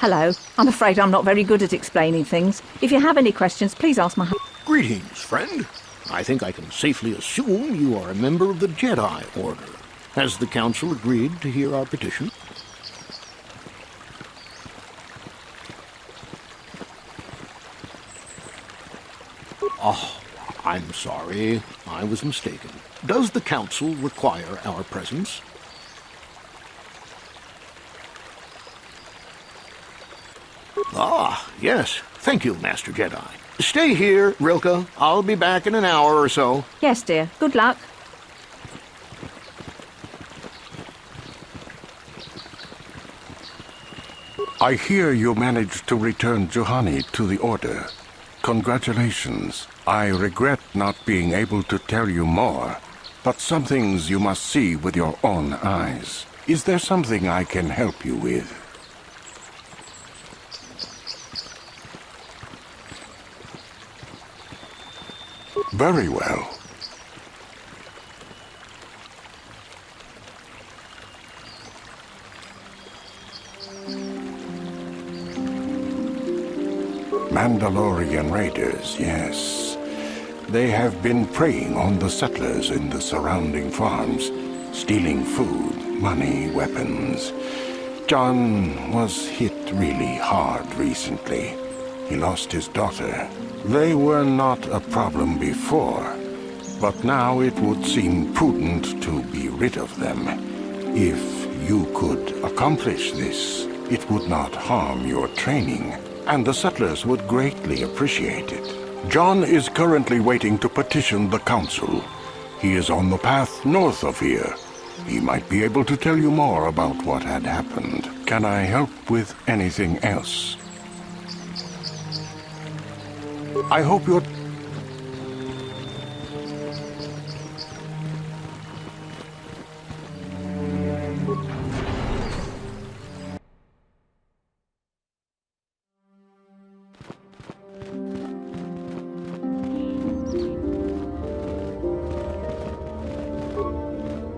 Hello. I'm afraid I'm not very good at explaining things. If you have any questions, please ask my... Greetings, friend. I think I can safely assume you are a member of the Jedi Order. Has the Council agreed to hear our petition? Oh, I'm sorry. I was mistaken. Does the Council require our presence? Ah, yes. Thank you, Master Jedi. Stay here, Rilke. I'll be back in an hour or so. Yes, dear. Good luck. I hear you managed to return Juhani to the Order. Congratulations. I regret not being able to tell you more, but some things you must see with your own eyes. Is there something I can help you with? Very well. Mandalorian raiders, yes. They have been preying on the settlers in the surrounding farms, stealing food, money, weapons. John was hit really hard recently. He lost his daughter. They were not a problem before, but now it would seem prudent to be rid of them. If you could accomplish this, it would not harm your training, and the settlers would greatly appreciate it. John is currently waiting to petition the Council. He is on the path north of here. He might be able to tell you more about what had happened. Can I help with anything else? I hope you're...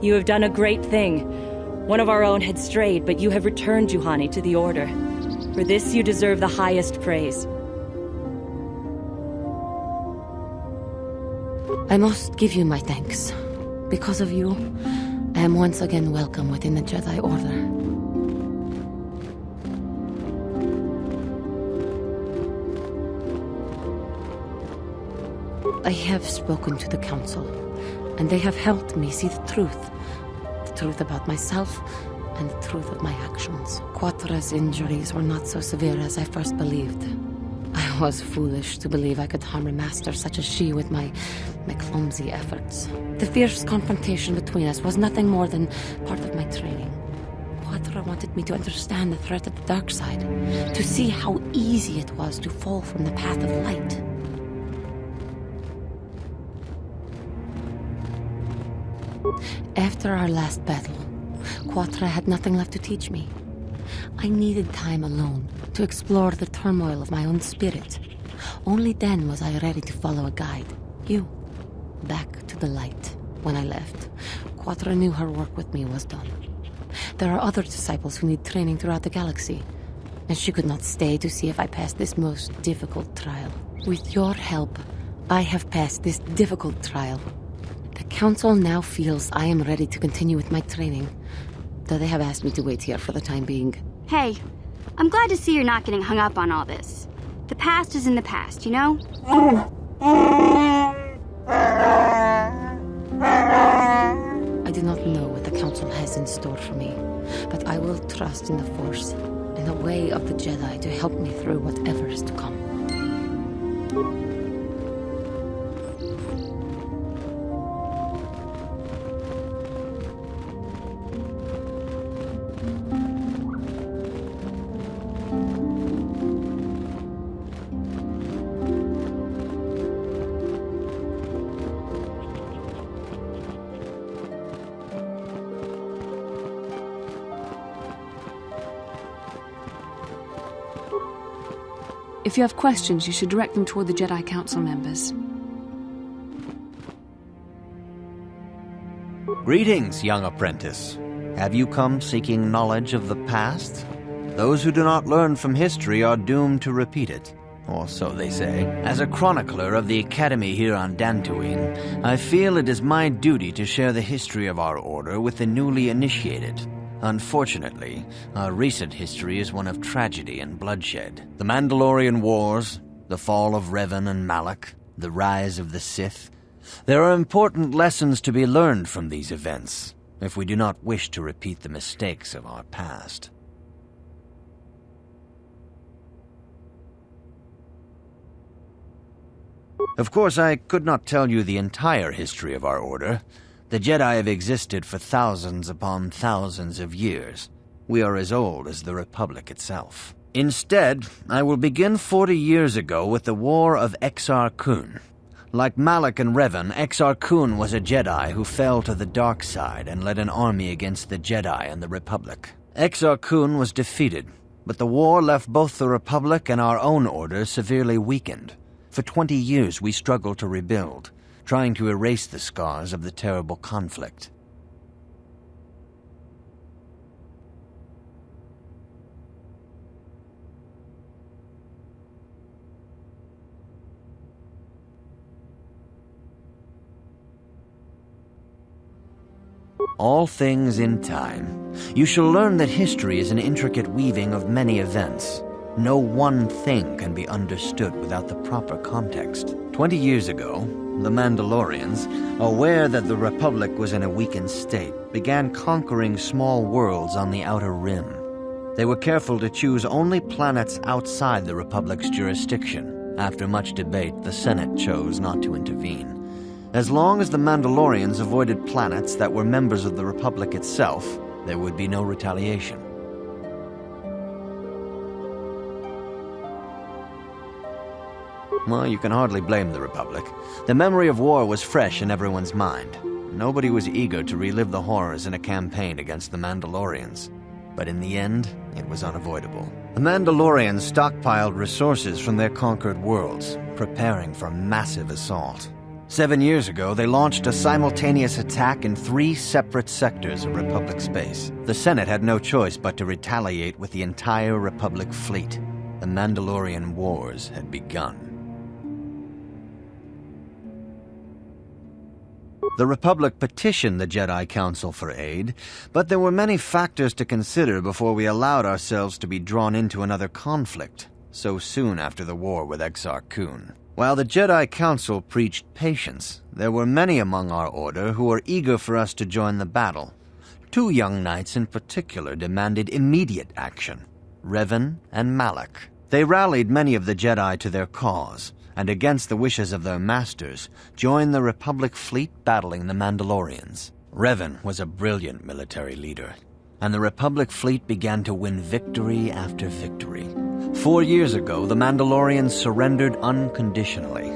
You have done a great thing. One of our own had strayed, but you have returned Juhani to the Order. For this you deserve the highest praise. I must give you my thanks. Because of you, I am once again welcome within the Jedi Order. I have spoken to the Council, and they have helped me see the truth. The truth about myself, and the truth of my actions. Quatra's injuries were not so severe as I first believed. I was foolish to believe I could harm a master such as she with my clumsy efforts. The fierce confrontation between us was nothing more than part of my training. Quatra wanted me to understand the threat of the dark side, to see how easy it was to fall from the path of light. After our last battle, Quatra had nothing left to teach me. I needed time alone to explore the turmoil of my own spirit. Only then was I ready to follow a guide. You. Back to the light. When I left, Quatra knew her work with me was done. There are other disciples who need training throughout the galaxy, and she could not stay to see if I passed this most difficult trial. With your help, I have passed this difficult trial. The Council now feels I am ready to continue with my training, though they have asked me to wait here for the time being. Hey, I'm glad to see you're not getting hung up on all this. The past is in the past, you know? I do not know what the Council has in store for me, but I will trust in the Force and the way of the Jedi to help me through whatever is to come. If you have questions, you should direct them toward the Jedi Council members. Greetings, young apprentice. Have you come seeking knowledge of the past? Those who do not learn from history are doomed to repeat it. Or so they say. As a chronicler of the Academy here on Dantooine, I feel it is my duty to share the history of our order with the newly initiated. Unfortunately, our recent history is one of tragedy and bloodshed. The Mandalorian Wars, the fall of Revan and Malak, the rise of the Sith. There are important lessons to be learned from these events, if we do not wish to repeat the mistakes of our past. Of course, I could not tell you the entire history of our order. The Jedi have existed for thousands upon thousands of years. We are as old as the Republic itself. Instead, I will begin 40 years ago with the War of Exar Kun. Like Malak and Revan, Exar Kun was a Jedi who fell to the dark side and led an army against the Jedi and the Republic. Exar Kun was defeated, but the war left both the Republic and our own order severely weakened. For 20 years we struggled to rebuild, trying to erase the scars of the terrible conflict. All things in time. You shall learn that history is an intricate weaving of many events. No one thing can be understood without the proper context. 20 years ago, the Mandalorians, aware that the Republic was in a weakened state, began conquering small worlds on the Outer Rim. They were careful to choose only planets outside the Republic's jurisdiction. After much debate, the Senate chose not to intervene. As long as the Mandalorians avoided planets that were members of the Republic itself, there would be no retaliation. Well, you can hardly blame the Republic. The memory of war was fresh in everyone's mind. Nobody was eager to relive the horrors in a campaign against the Mandalorians. But in the end, it was unavoidable. The Mandalorians stockpiled resources from their conquered worlds, preparing for a massive assault. 7 years ago, they launched a simultaneous attack in 3 separate sectors of Republic space. The Senate had no choice but to retaliate with the entire Republic fleet. The Mandalorian Wars had begun. The Republic petitioned the Jedi Council for aid, but there were many factors to consider before we allowed ourselves to be drawn into another conflict, so soon after the war with Exar Kun. While the Jedi Council preached patience, there were many among our order who were eager for us to join the battle. 2 young knights in particular demanded immediate action, Revan and Malak. They rallied many of the Jedi to their cause, and against the wishes of their masters, joined the Republic fleet battling the Mandalorians. Revan was a brilliant military leader, and the Republic fleet began to win victory after victory. 4 years ago, the Mandalorians surrendered unconditionally.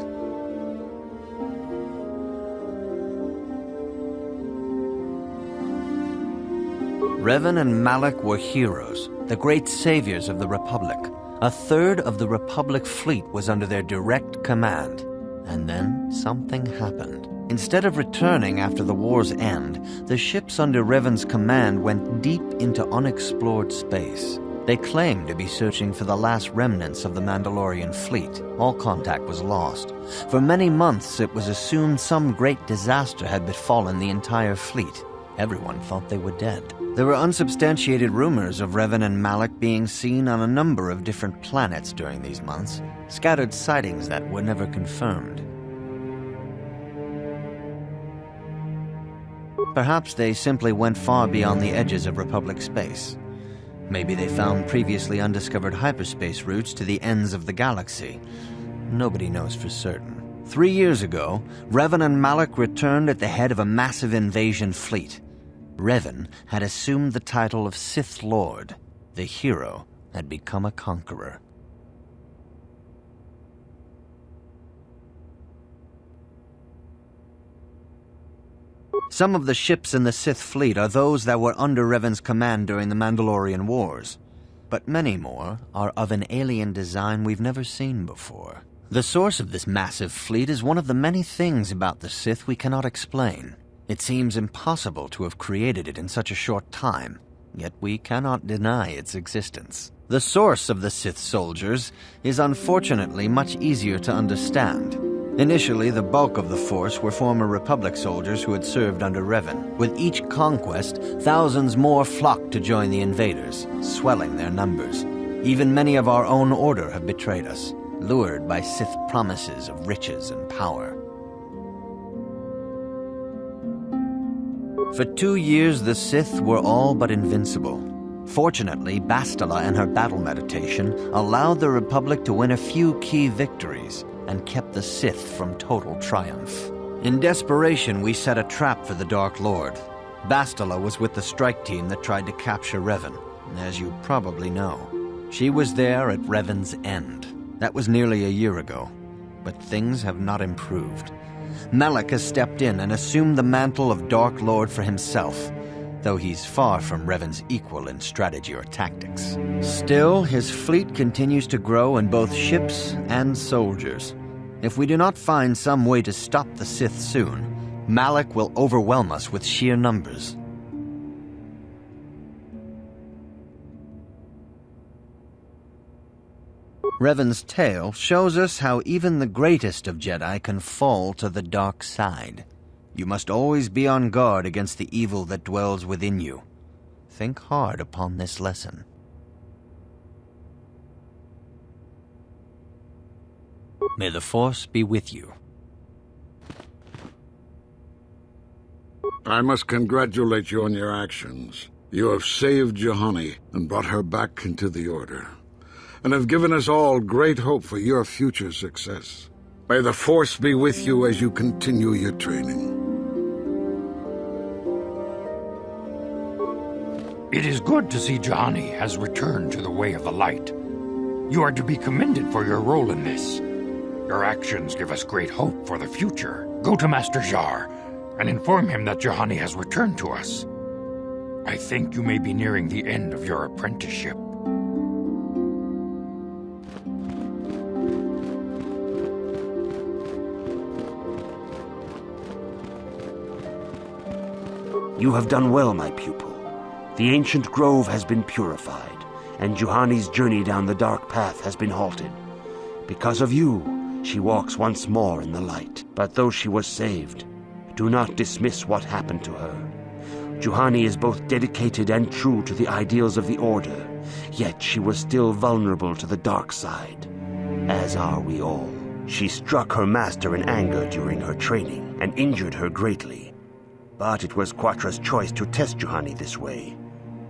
Revan and Malak were heroes, the great saviors of the Republic. 1/3 of the Republic fleet was under their direct command. And then something happened. Instead of returning after the war's end, the ships under Revan's command went deep into unexplored space. They claimed to be searching for the last remnants of the Mandalorian fleet. All contact was lost. For many months, it was assumed some great disaster had befallen the entire fleet. Everyone thought they were dead. There were unsubstantiated rumors of Revan and Malak being seen on a number of different planets during these months, scattered sightings that were never confirmed. Perhaps they simply went far beyond the edges of Republic space. Maybe they found previously undiscovered hyperspace routes to the ends of the galaxy. Nobody knows for certain. 3 years ago, Revan and Malak returned at the head of a massive invasion fleet. Revan had assumed the title of Sith Lord. The hero had become a conqueror. Some of the ships in the Sith fleet are those that were under Revan's command during the Mandalorian Wars, but many more are of an alien design we've never seen before. The source of this massive fleet is one of the many things about the Sith we cannot explain. It seems impossible to have created it in such a short time. yet we cannot deny its existence. The source of the Sith soldiers is unfortunately much easier to understand. Initially, the bulk of the force were former Republic soldiers who had served under Revan. With each conquest, thousands more flocked to join the invaders, swelling their numbers. Even many of our own order have betrayed us, lured by Sith promises of riches and power. For 2 years, the Sith were all but invincible. Fortunately, Bastila and her battle meditation allowed the Republic to win a few key victories and kept the Sith from total triumph. In desperation, we set a trap for the Dark Lord. Bastila was with the strike team that tried to capture Revan, as you probably know. She was there at Revan's end. That was nearly a year ago, but things have not improved. Malak has stepped in and assumed the mantle of Dark Lord for himself, though he's far from Revan's equal in strategy or tactics. Still, his fleet continues to grow in both ships and soldiers. If we do not find some way to stop the Sith soon, Malak will overwhelm us with sheer numbers. Revan's tale shows us how even the greatest of Jedi can fall to the dark side. You must always be on guard against the evil that dwells within you. Think hard upon this lesson. May the Force be with you. I must congratulate you on your actions. You have saved Juhani and brought her back into the Order, and have given us all great hope for your future success. May the Force be with you as you continue your training. It is good to see Juhani has returned to the way of the light. You are to be commended for your role in this. Your actions give us great hope for the future. Go to Master Jar and inform him that Juhani has returned to us. I think you may be nearing the end of your apprenticeship. You have done well, my pupil. The ancient grove has been purified, and Juhani's journey down the dark path has been halted. Because of you, she walks once more in the light. But though she was saved, do not dismiss what happened to her. Juhani is both dedicated and true to the ideals of the Order, yet she was still vulnerable to the dark side, as are we all. She struck her master in anger during her training, and injured her greatly. But it was Quatra's choice to test Juhani this way,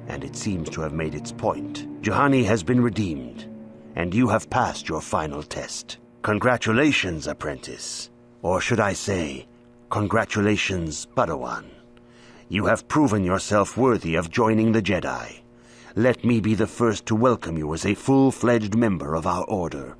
and it seems to have made its point. Juhani has been redeemed, and you have passed your final test. Congratulations, apprentice. Or should I say, congratulations, Padawan. You have proven yourself worthy of joining the Jedi. Let me be the first to welcome you as a full-fledged member of our Order.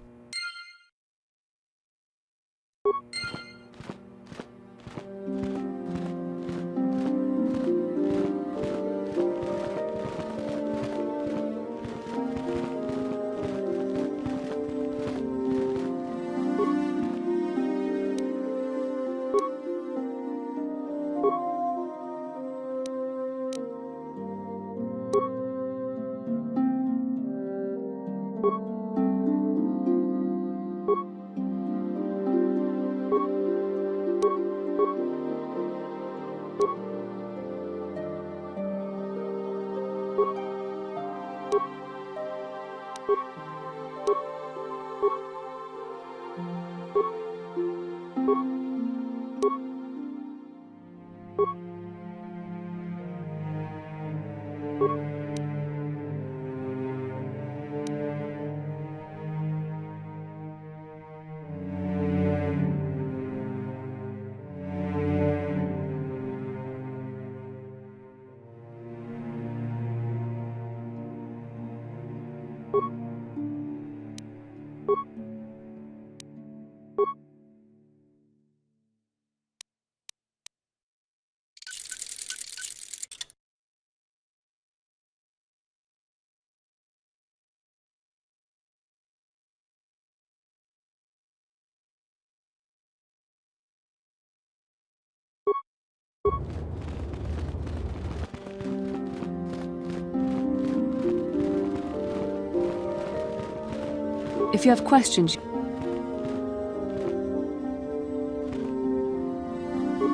If you have questions...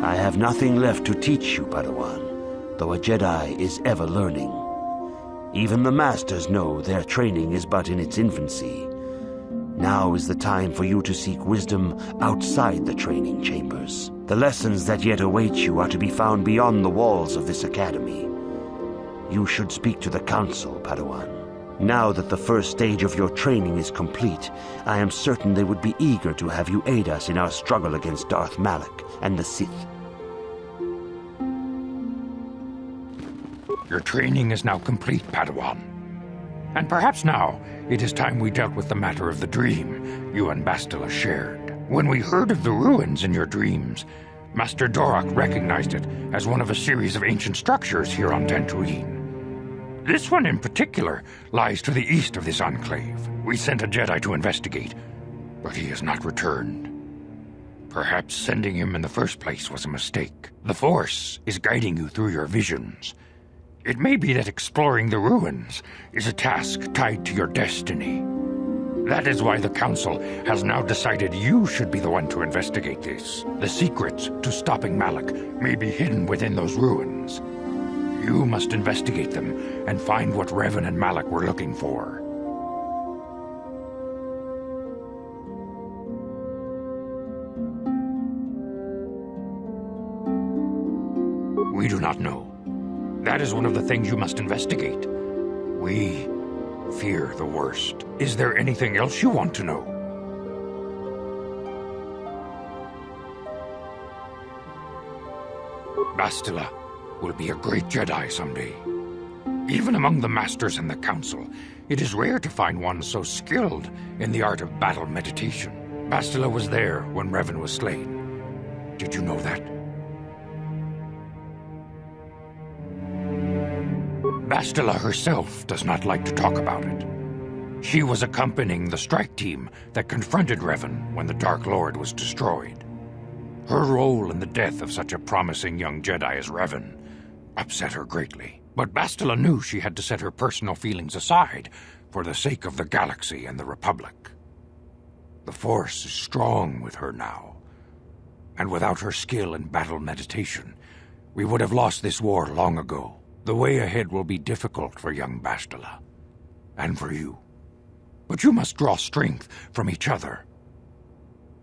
I have nothing left to teach you, Padawan, though a Jedi is ever learning. Even the Masters know their training is but in its infancy. Now is the time for you to seek wisdom outside the training chambers. The lessons that yet await you are to be found beyond the walls of this academy. You should speak to the Council, Padawan. Now that the first stage of your training is complete, I am certain they would be eager to have you aid us in our struggle against Darth Malak and the Sith. Your training is now complete, Padawan. And perhaps now it is time we dealt with the matter of the dream you and Bastila shared. When we heard of the ruins in your dreams, Master Dorak recognized it as one of a series of ancient structures here on Dantooine. This one in particular lies to the east of this enclave. We sent a Jedi to investigate, but he has not returned. Perhaps sending him in the first place was a mistake. The Force is guiding you through your visions. It may be that exploring the ruins is a task tied to your destiny. That is why the Council has now decided you should be the one to investigate this. The secrets to stopping Malak may be hidden within those ruins. You must investigate them and find what Revan and Malak were looking for. We do not know. That is one of the things you must investigate. We fear the worst. Is there anything else you want to know? Bastila will be a great Jedi someday. Even among the Masters and the Council, it is rare to find one so skilled in the art of battle meditation. Bastila was there when Revan was slain. Did you know that? Bastila herself does not like to talk about it. She was accompanying the strike team that confronted Revan when the Dark Lord was destroyed. Her role in the death of such a promising young Jedi as Revan upset her greatly. But Bastila knew she had to set her personal feelings aside for the sake of the galaxy and the Republic. The Force is strong with her now, and without her skill in battle meditation, we would have lost this war long ago. The way ahead will be difficult for young Bastila, and for you. But you must draw strength from each other.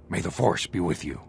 May the Force be with you.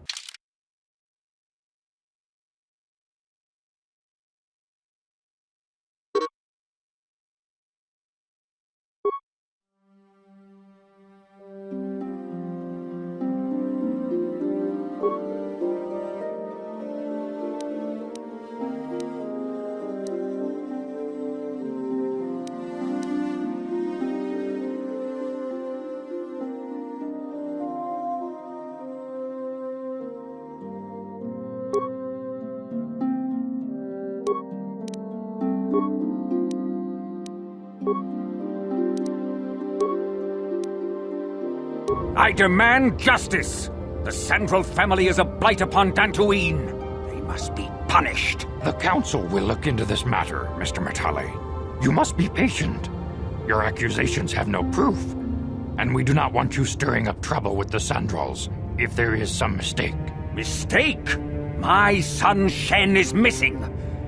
I demand justice! The Sandral family is a blight upon Dantooine. They must be punished. The Council will look into this matter, Mr. Matale. You must be patient. Your accusations have no proof, and we do not want you stirring up trouble with the Sandrals if there is some mistake. Mistake? My son Shen is missing.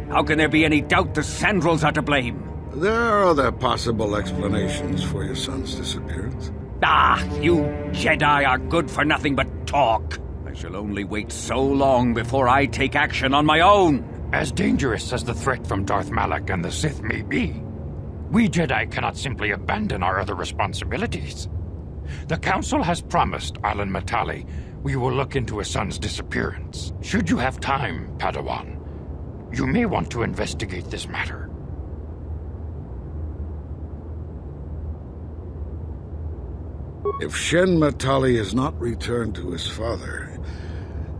How can there be any doubt the Sandrals are to blame? There are other possible explanations for your son's disappearance. Ah, you Jedi are good for nothing but talk. I shall only wait so long before I take action on my own. As dangerous as the threat from Darth Malak and the Sith may be, we Jedi cannot simply abandon our other responsibilities. The Council has promised Alan Matale we will look into his son's disappearance. Should you have time, Padawan, you may want to investigate this matter. If Shen Matale is not returned to his father,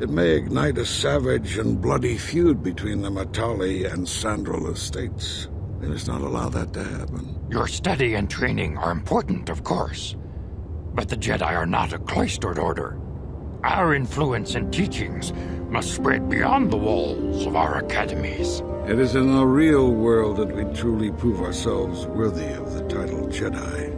it may ignite a savage and bloody feud between the Matale and Sandral estates. We must not allow that to happen. Your study and training are important, of course, but the Jedi are not a cloistered order. Our influence and teachings must spread beyond the walls of our academies. It is in the real world that we truly prove ourselves worthy of the title Jedi.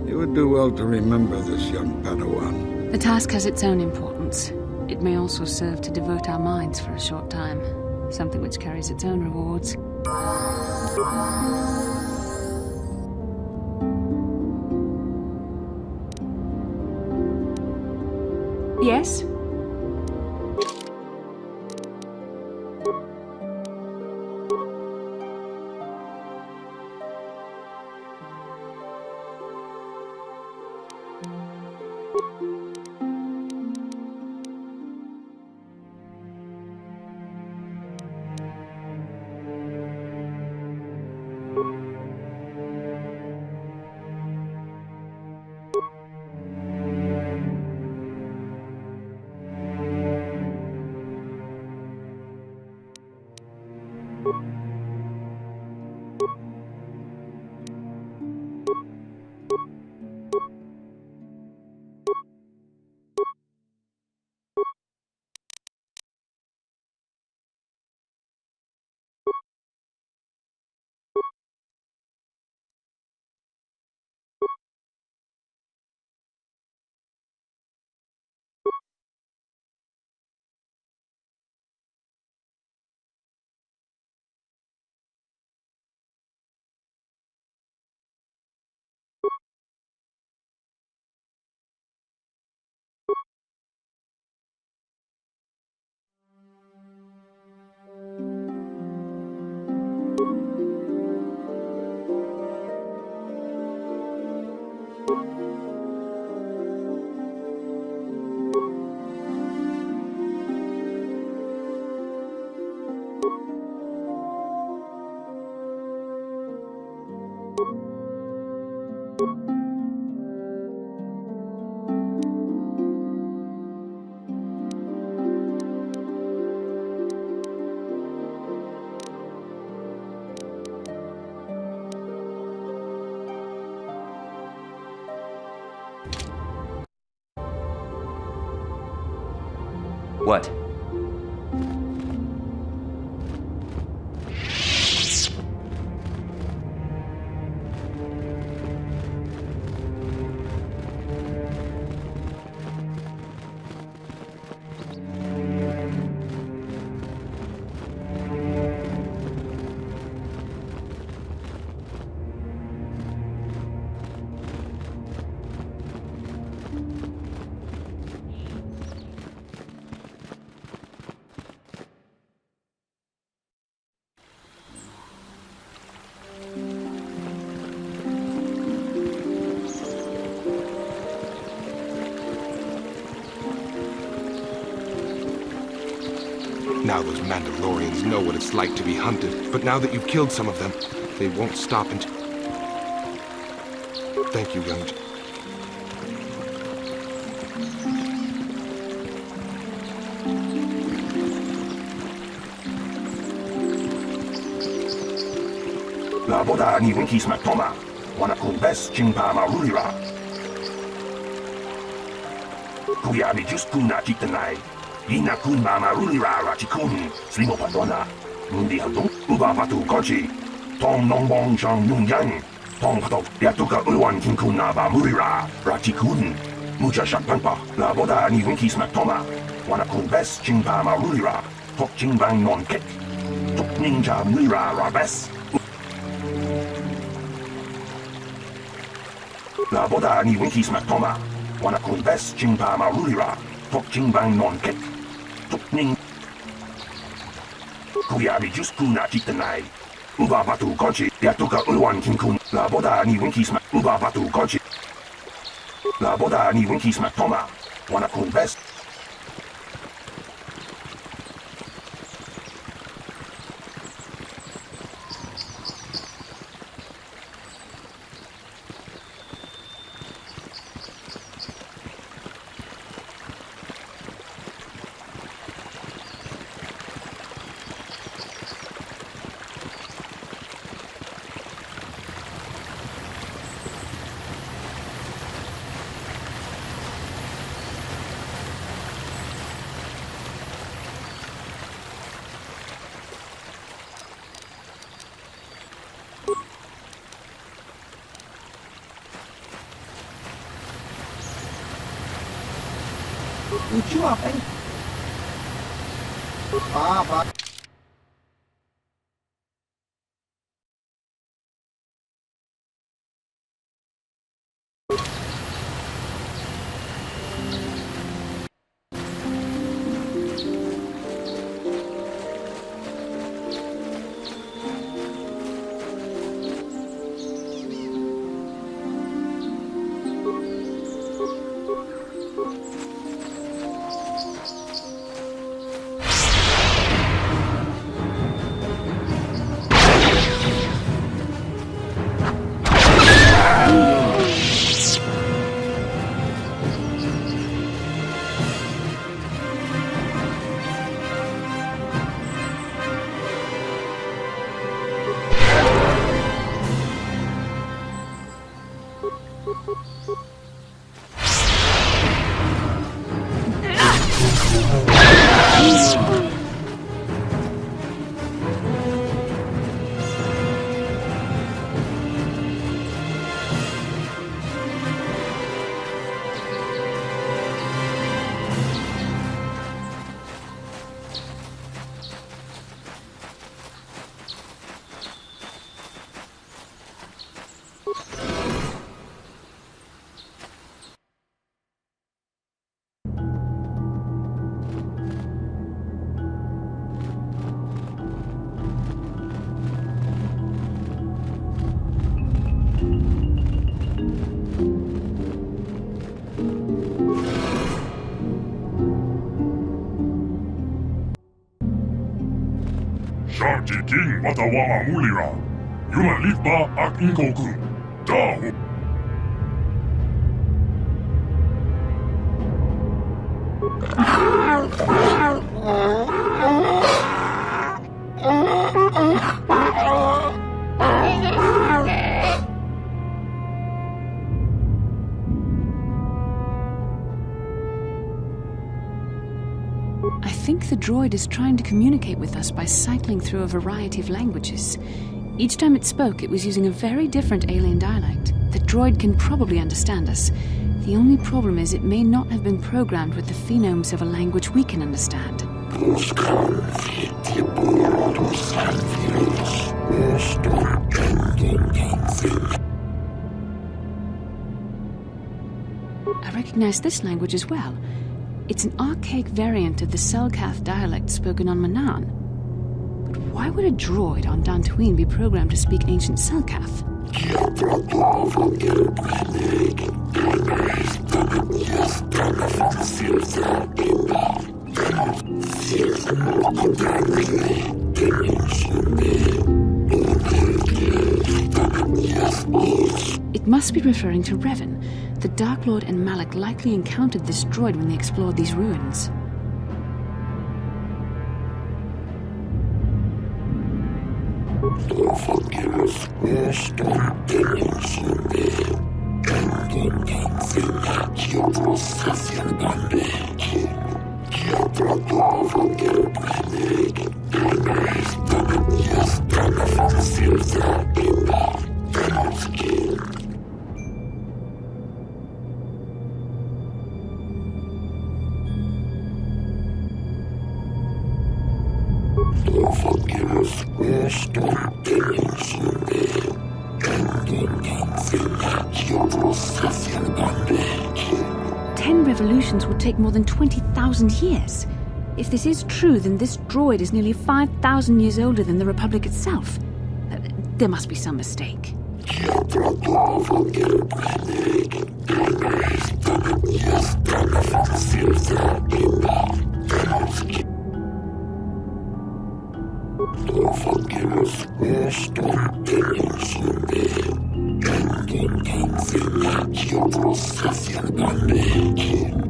You would do well to remember this, young Padawan. The task has its own importance. It may also serve to divert our minds for a short time. Something which carries its own rewards. Yes? What? Now those Mandalorians know what it's like to be hunted, but now that you've killed some of them, they won't stop until... Thank you, young... La boda ni winkis matoma, wana kumbes chingpa marulira. Kuya mi just kuna chitanai. Ina kun mama rulira rachikun, slimo padona. Mundi hadung, uba patu kochi. Tom nong bong chang nung yang. Tom patok, yatuka ulwan kinkun naba murira rachikun. Mucha shakpanpa, la boda ni winkis matoma. Wana kumbes chingpa marulira. Tok chingbang non kek. Tok ninja murira rabes. La boda ni winkis matoma. Wana kumbes chingpa marulira. Tok chingbang non kek. Tok ning. Kuya mi just kuna chitanai. Uba batu kochi. Yatuka ulwan kinkun. La boda ni winkis ma. Uba batu kochi. La boda ni winkis matoma. Wana kumbes. Lucu apa ini? Apa? Shakti King Watawa Mulira. Yula Litba Ak Inkoku. Dahu. I think the droid is trying to communicate with us by cycling through a variety of languages. Each time it spoke, it was using a very different alien dialect. The droid can probably understand us. The only problem is it may not have been programmed with the phonemes of a language we can understand. I recognize this language as well. It's an archaic variant of the Selkath dialect spoken on Manaan. But why would a droid on Dantooine be programmed to speak ancient Selkath? It must be referring to Revan. The Dark Lord and Malak likely encountered this droid when they explored these ruins. Ten revolutions would take more than 20,000 years. If this is true, then this droid is nearly 5,000 years older than the Republic itself. There must be some mistake.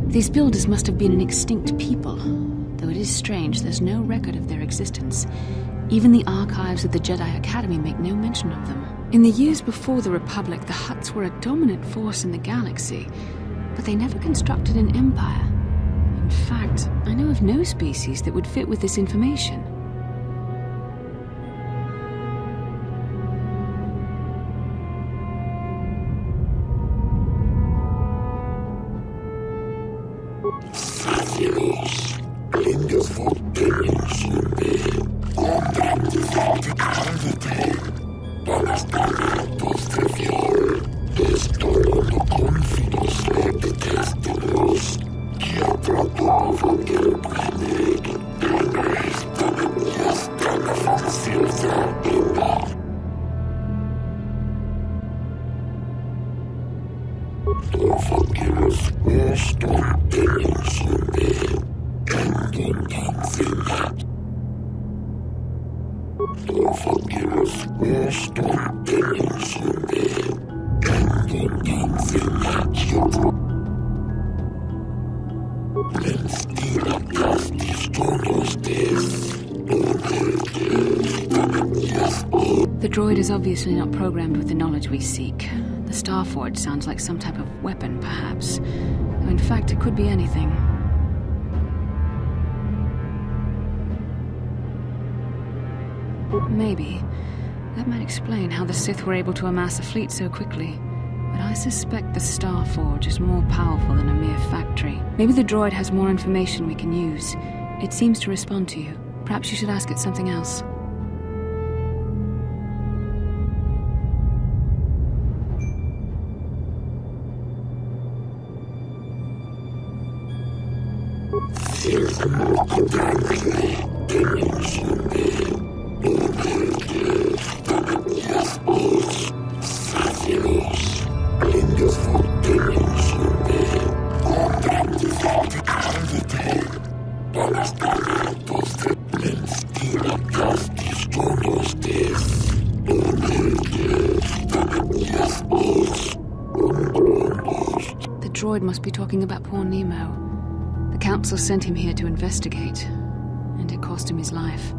These builders must have been an extinct people, though it is strange there's no record of their existence. Even the archives of the Jedi Academy make no mention of them. In the years before the Republic, the Hutts were a dominant force in the galaxy, but they never constructed an empire. In fact, I know of no species that would fit with this information. The droid is obviously not programmed with the knowledge we seek. The Starforge sounds like some type of weapon, perhaps. Though in fact, it could be anything. Maybe. That might explain how the Sith were able to amass a fleet so quickly. But I suspect the Starforge is more powerful than a mere factory. Maybe the droid has more information we can use. It seems to respond to you. Perhaps you should ask it something else. The droid must be talking about poor Nemo. The Council sent him here to investigate, and it cost him his life.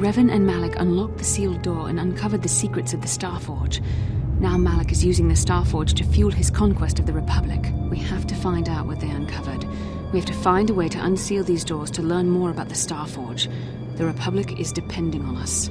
Revan and Malak unlocked the sealed door and uncovered the secrets of the Starforge. Now Malak is using the Starforge to fuel his conquest of the Republic. We have to find out what they uncovered. We have to find a way to unseal these doors to learn more about the Starforge. The Republic is depending on us.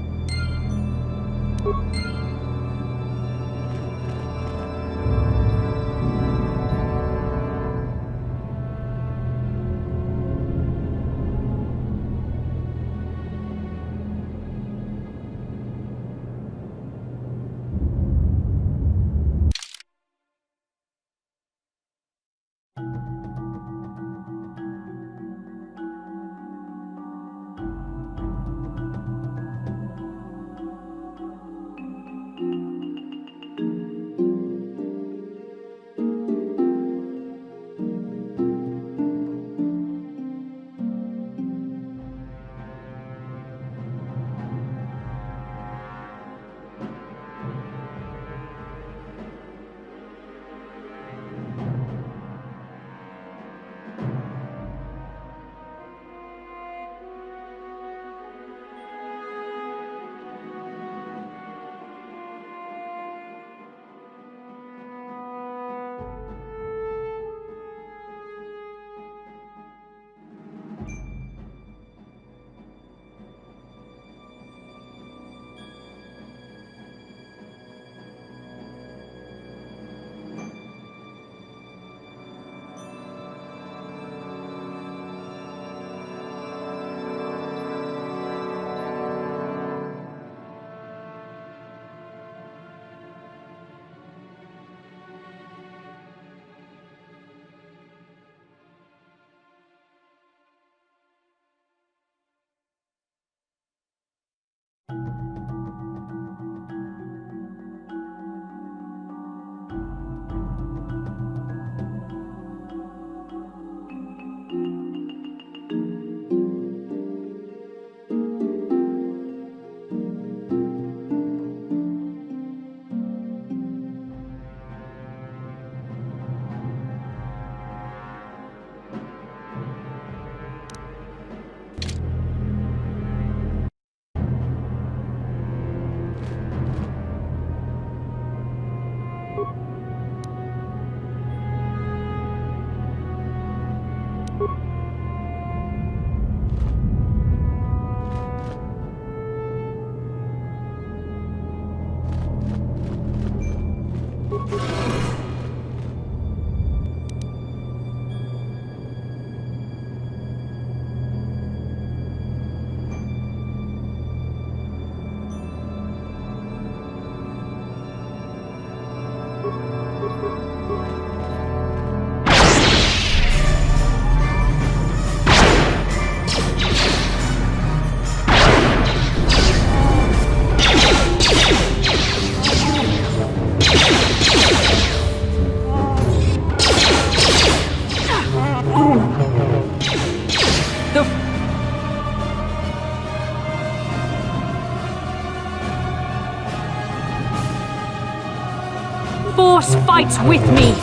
Force fights with me!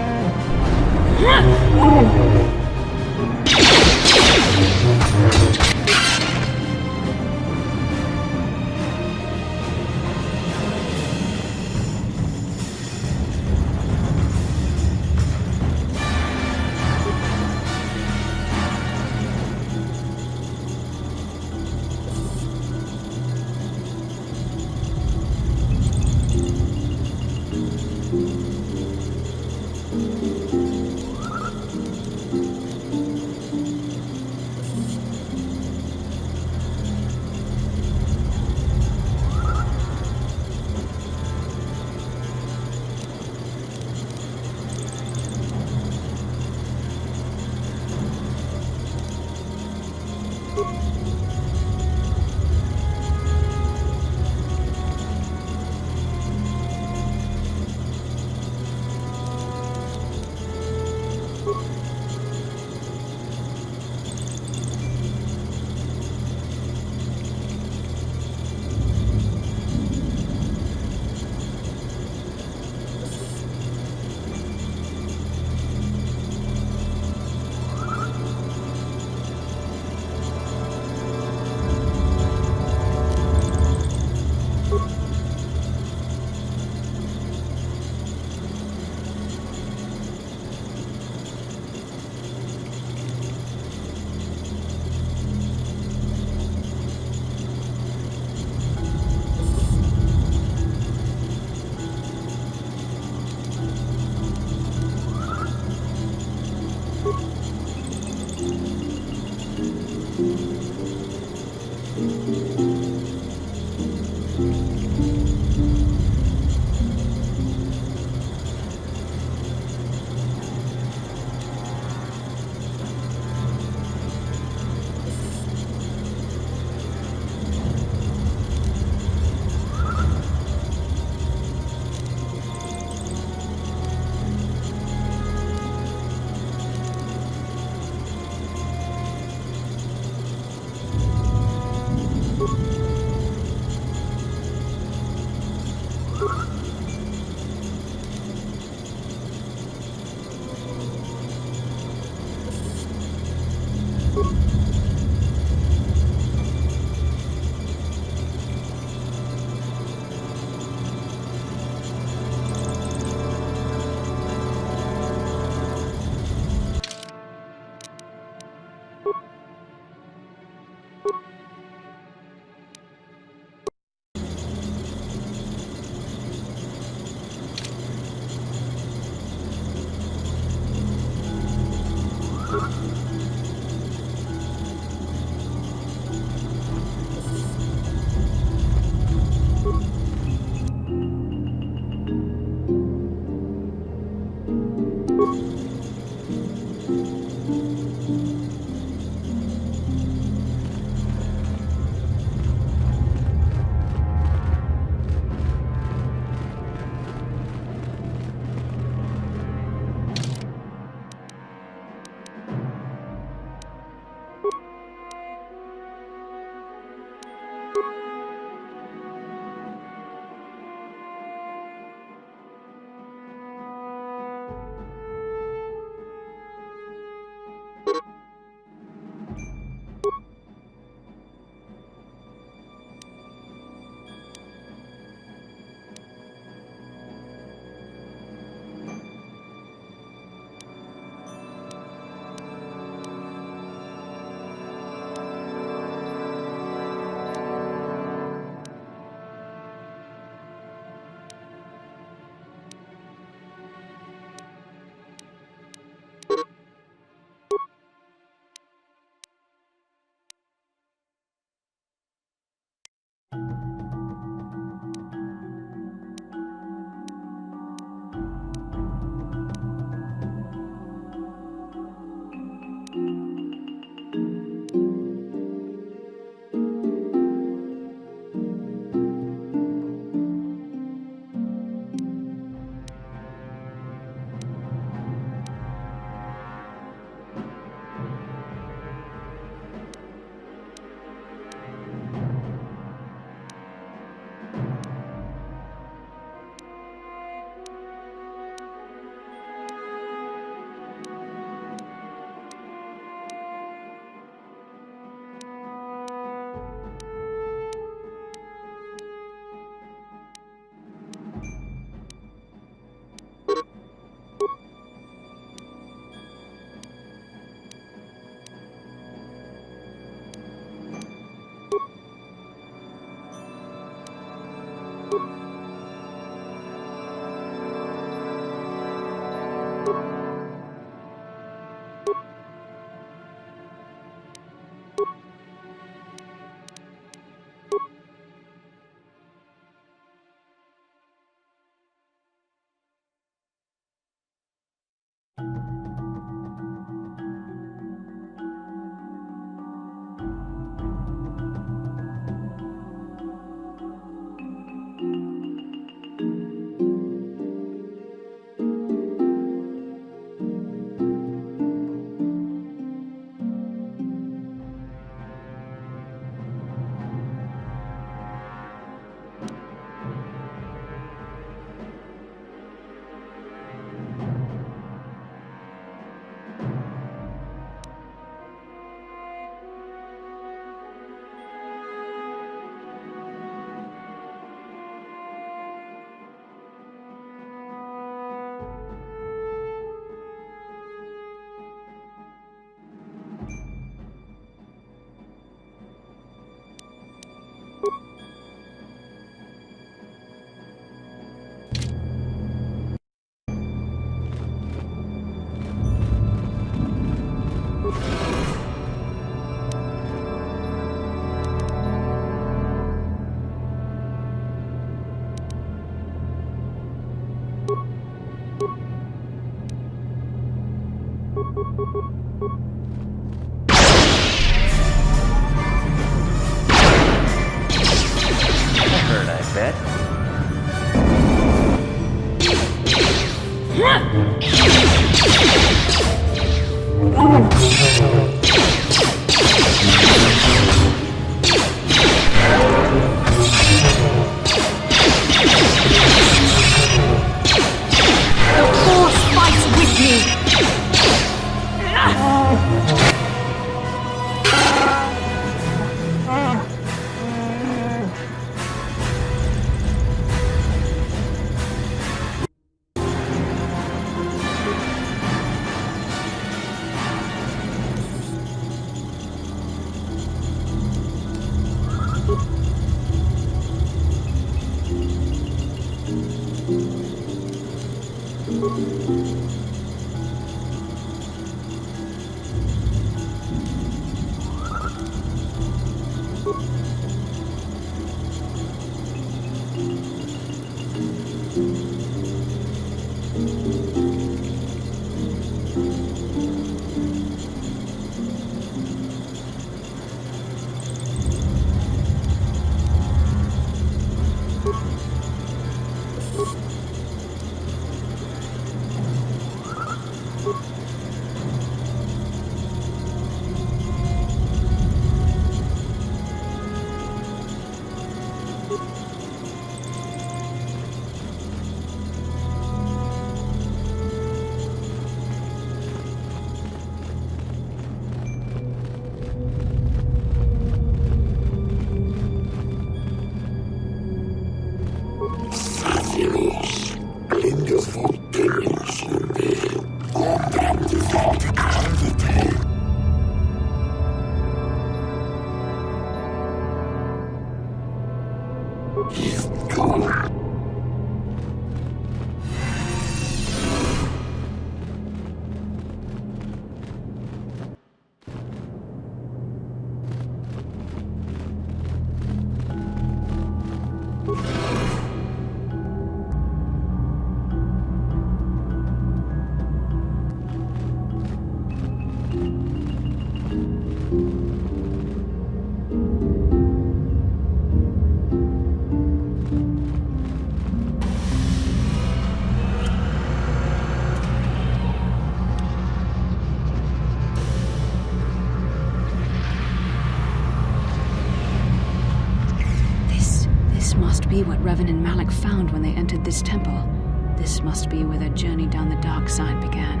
Be what Revan and Malak found when they entered this temple. This must be where their journey down the dark side began.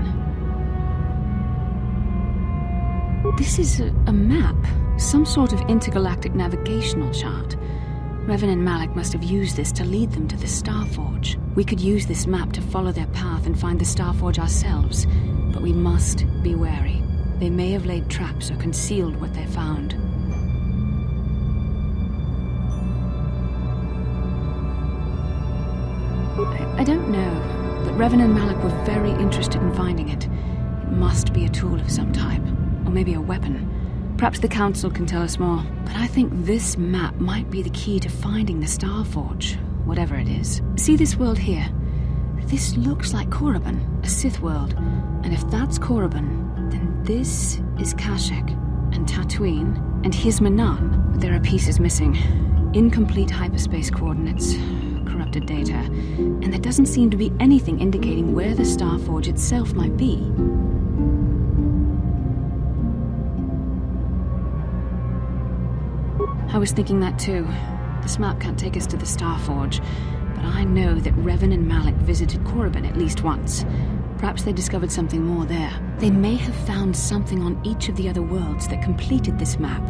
This is a map, some sort of intergalactic navigational chart. Revan and Malak must have used this to lead them to the Starforge. We could use this map to follow their path and find the Starforge ourselves, but we must be wary. They may have laid traps or concealed what they found. I don't know. but Revan and Malik were very interested in finding it. It must be a tool of some type, or maybe a weapon. Perhaps the Council can tell us more, but I think this map might be the key to finding the Starforge, whatever it is. See this world here? This looks like Korriban, a Sith world, and if that's Korriban, then this is Kashyyyk, and Tatooine, and here's Manaan, but there are pieces missing. Incomplete hyperspace coordinates, corrupted data, and there doesn't seem to be anything indicating where the Starforge itself might be. I was thinking that too. This map can't take us to the Starforge, but I know that Revan and Malik visited Korriban at least once. Perhaps they discovered something more there. They may have found something on each of the other worlds that completed this map.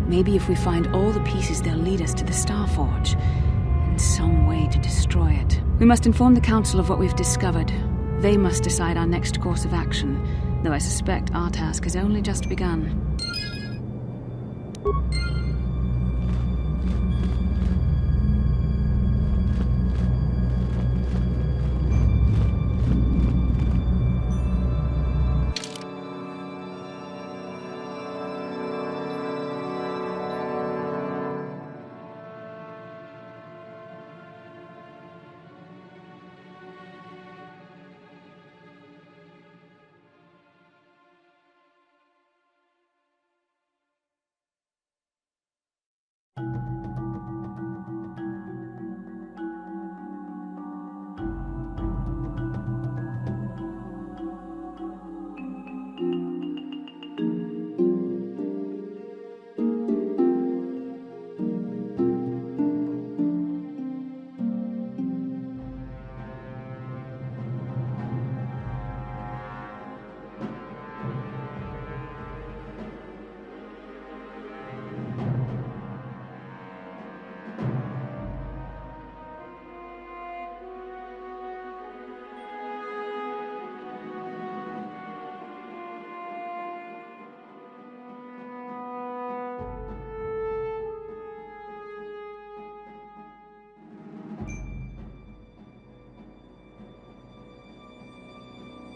Maybe if we find all the pieces, they'll lead us to the Starforge, and some way to destroy it. We must inform the Council of what we've discovered. They must decide our next course of action, though I suspect our task has only just begun.